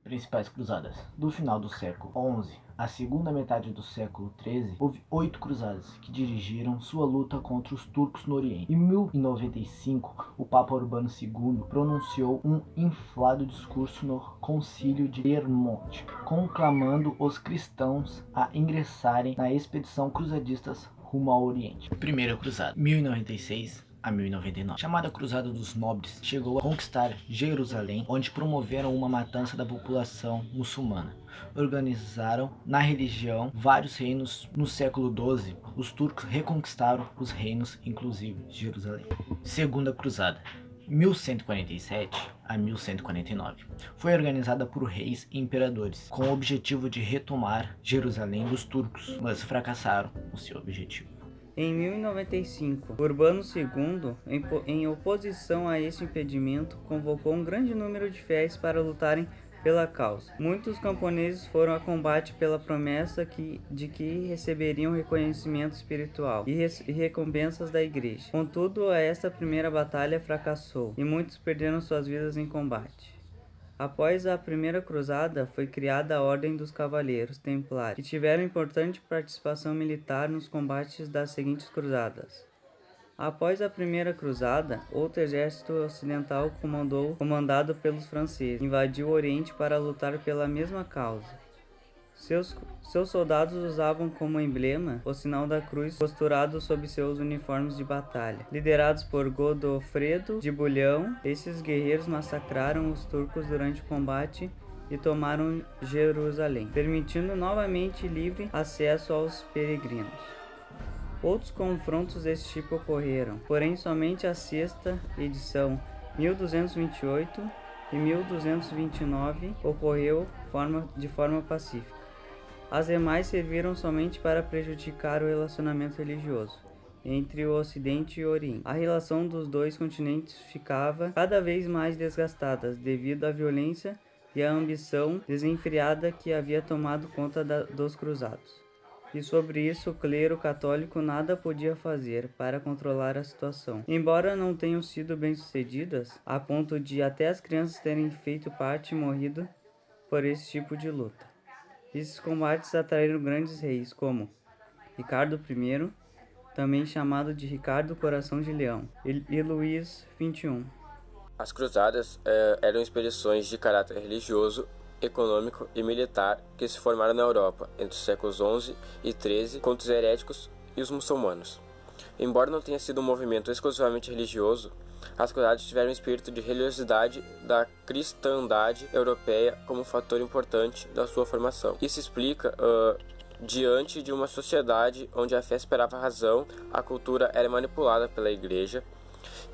Principais cruzadas. Do final do século XI à segunda metade do século XIII, houve 8 cruzadas que dirigiram sua luta contra os turcos no Oriente. Em 1095, o Papa Urbano II pronunciou um inflado discurso no Concílio de Clermont, conclamando os cristãos a ingressarem na expedição cruzadistas rumo ao Oriente. Primeira Cruzada, 1096 a 1099. Chamada Cruzada dos Nobres, chegou a conquistar Jerusalém, onde promoveram uma matança da população muçulmana. Organizaram na religião vários reinos. No século XII, os turcos reconquistaram os reinos, inclusive Jerusalém. Segunda Cruzada, 1147 a 1149. Foi organizada por reis e imperadores, com o objetivo de retomar Jerusalém dos turcos, mas fracassaram no seu objetivo. Em 1095, Urbano II, em oposição a este impedimento, convocou um grande número de fiéis para lutarem pela causa. Muitos camponeses foram a combate pela promessa de que receberiam reconhecimento espiritual e recompensas da igreja. Contudo, esta primeira batalha fracassou e muitos perderam suas vidas em combate. Após a Primeira Cruzada, foi criada a Ordem dos Cavaleiros Templários, que tiveram importante participação militar nos combates das seguintes cruzadas. Após a Primeira Cruzada, outro exército ocidental comandado pelos franceses invadiu o Oriente para lutar pela mesma causa. Seus soldados usavam como emblema o sinal da cruz costurado sob seus uniformes de batalha. Liderados por Godofredo de Bulhão, esses guerreiros massacraram os turcos durante o combate e tomaram Jerusalém, permitindo novamente livre acesso aos peregrinos. Outros confrontos desse tipo ocorreram, porém somente a sexta edição, 1228 e 1229, ocorreu de forma pacífica. As demais serviram somente para prejudicar o relacionamento religioso entre o Ocidente e o Oriente. A relação dos dois continentes ficava cada vez mais desgastada devido à violência e à ambição desenfreada que havia tomado conta dos cruzados. E sobre isso o clero católico nada podia fazer para controlar a situação. Embora não tenham sido bem-sucedidas, a ponto de até as crianças terem feito parte e morrido por esse tipo de luta. Esses combates atraíram grandes reis como Ricardo I, também chamado de Ricardo Coração de Leão, e Luís XXI. As cruzadas eram expedições de caráter religioso, econômico e militar que se formaram na Europa entre os séculos XI e XIII contra os heréticos e os muçulmanos. Embora não tenha sido um movimento exclusivamente religioso, as cruzadas tiveram um espírito de religiosidade da cristandade europeia como um fator importante da sua formação. Isso explica diante de uma sociedade onde a fé esperava a razão, a cultura era manipulada pela igreja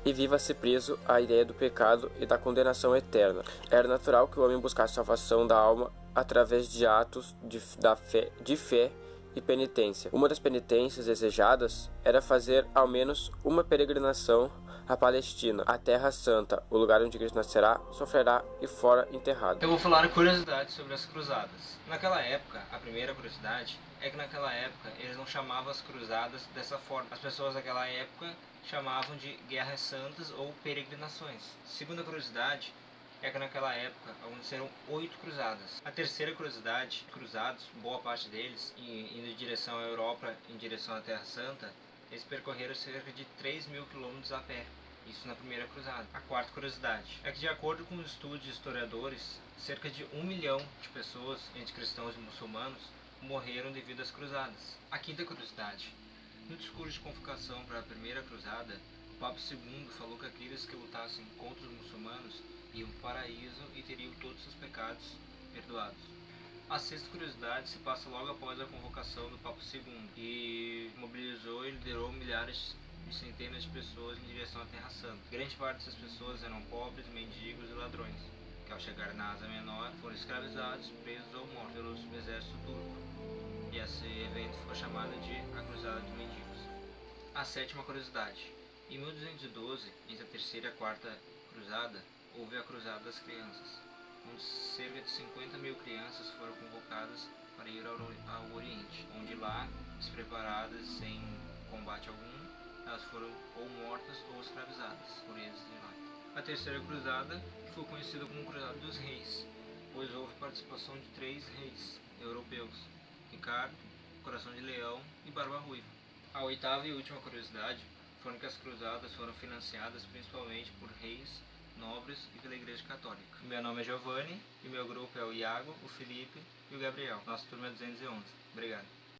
e viva-se preso à ideia do pecado e da condenação eterna. Era natural que o homem buscasse salvação da alma através de atos de fé e penitência. Uma das penitências desejadas era fazer ao menos uma peregrinação à Palestina, a Terra Santa, o lugar onde Cristo nascerá, sofrerá e fora enterrado. Eu vou falar curiosidades sobre as cruzadas. Naquela época, a primeira curiosidade é que naquela época eles não chamavam as cruzadas dessa forma. As pessoas daquela época chamavam de guerras santas ou peregrinações. Segunda curiosidade é que naquela época aconteceram 8 cruzadas. A terceira curiosidade, cruzados, boa parte deles, indo em direção à Europa, em direção à Terra Santa, eles percorreram cerca de 3.000 quilômetros a pé. Isso na primeira cruzada. A quarta curiosidade é que, de acordo com os estudos de historiadores, cerca de 1 milhão de pessoas, entre cristãos e muçulmanos, morreram devido às cruzadas. A quinta curiosidade. No discurso de convocação para a primeira cruzada, o Papa II falou que aqueles que lutassem contra os muçulmanos iam para o paraíso e teriam todos os seus pecados perdoados. A sexta curiosidade se passa logo após a convocação do Papa II e mobilizou e liderou milhares de centenas de pessoas em direção à Terra Santa. Grande parte dessas pessoas eram pobres, mendigos e ladrões, que ao chegar na Ásia Menor foram escravizados, presos ou mortos pelo exército turco. E esse evento ficou chamado de a Cruzada dos Mendigos. A sétima curiosidade. Em 1212, entre a terceira e a quarta cruzada, houve a Cruzada das Crianças, onde cerca de 50.000 crianças foram convocadas para ir ao Oriente, onde lá, despreparadas, sem combate algum, elas foram ou mortas ou escravizadas por eles de lá. A terceira cruzada ficou conhecida como Cruzada dos Reis, pois houve participação de 3 reis europeus: Ricardo, Coração de Leão e Barba Ruiva. A oitava e última curiosidade foram que as cruzadas foram financiadas principalmente por reis, nobres e pela Igreja Católica. Meu nome é Giovanni e meu grupo é o Iago, o Felipe e o Gabriel. Nossa turma é 211. Obrigado.